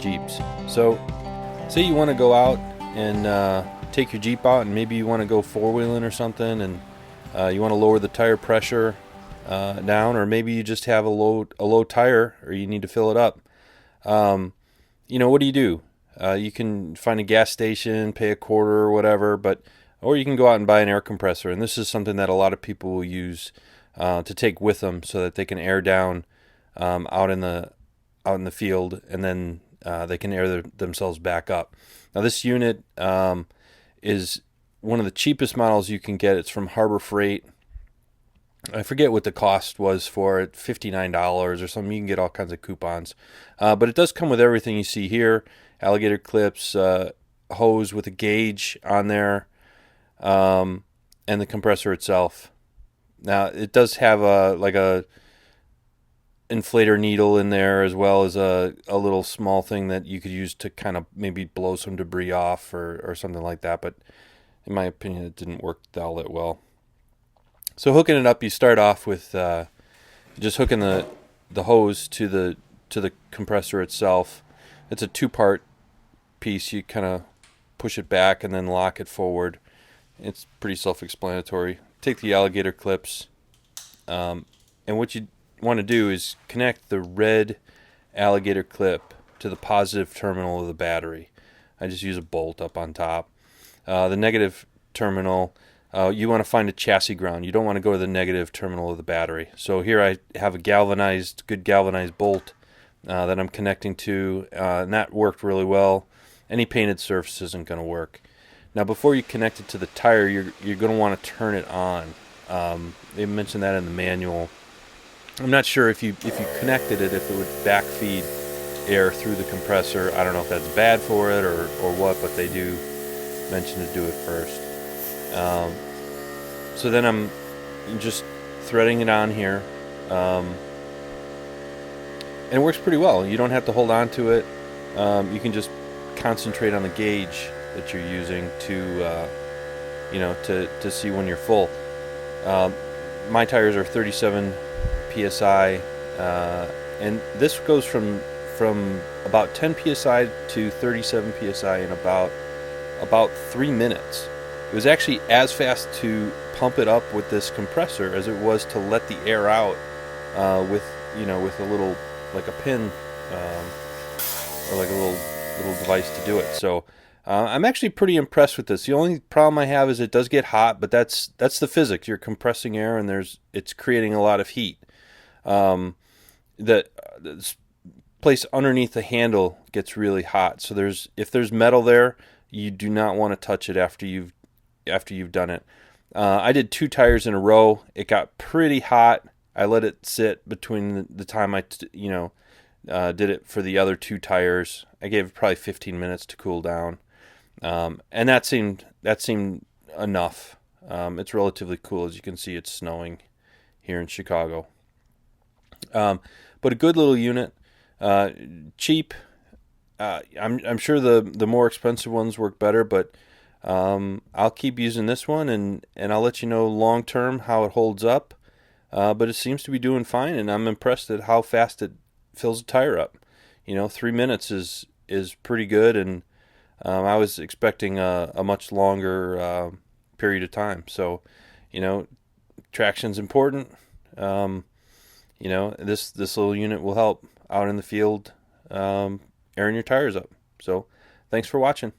Jeeps. So say you want to go out and take your Jeep out, and maybe you want to go four-wheeling or something, and you want to lower the tire pressure down, or maybe you just have a low tire, or you need to fill it up. What do? You can find a gas station, pay a quarter or whatever, or you can go out and buy an air compressor. And this is something that a lot of people will use to take with them so that they can air down out in the field, and then they can air themselves back up. Now this unit is one of the cheapest models you can get. It's from Harbor Freight. I forget what the cost was for it, $59 or something. You can get all kinds of coupons. But it does come with everything you see here. Alligator clips, hose with a gauge on there, and the compressor itself. Now, it does have a inflator needle in there, as well as a little small thing that you could use to kind of maybe blow some debris off or something like that. But in my opinion, it didn't work all that well. So hooking it up, you start off with just hooking the hose to the compressor itself. It's a two-part piece. You kind of push it back and then lock it forward. It's pretty self-explanatory. Take the alligator clips, and what you want to do is connect the red alligator clip to the positive terminal of the battery. I just use a bolt up on top. The negative terminal, you want to find a chassis ground. You don't want to go to the negative terminal of the battery. So here I have a good galvanized bolt that I'm connecting to, and that worked really well. Any painted surface isn't going to work. Now before you connect it to the tire, you're going to want to turn it on. They mentioned that in the manual. I'm not sure if you connected it, if it would backfeed air through the compressor. I don't know if that's bad for it or what, but they do mention to do it first. So then I'm just threading it on here, and it works pretty well. You don't have to hold on to it. You can just concentrate on the gauge that you're using to see when you're full. My tires are 37 PSI, and this goes from about 10 PSI to 37 PSI in about 3 minutes. It was actually as fast to pump it up with this compressor as it was to let the air out with a little, like a pin or like a little device to do it. So I'm actually pretty impressed with this. The only problem I have is it does get hot, but that's the physics. You're compressing air, and it's creating a lot of heat. The place underneath the handle gets really hot. So if there's metal there, you do not want to touch it after you've done it. I did 2 tires in a row. It got pretty hot. I let it sit between the time I did it for the other 2 tires. I gave it probably 15 minutes to cool down, and that seemed enough. It's relatively cool. As you can see, it's snowing here in Chicago. But a good little unit, cheap. I'm sure the more expensive ones work better, but I'll keep using this one, and I'll let you know long term how it holds up. But it seems to be doing fine, and I'm impressed at how fast it fills a tire up. 3 minutes is pretty good, and I was expecting a much longer period of time. So, traction's important. This little unit will help out in the field, airing your tires up. So, thanks for watching.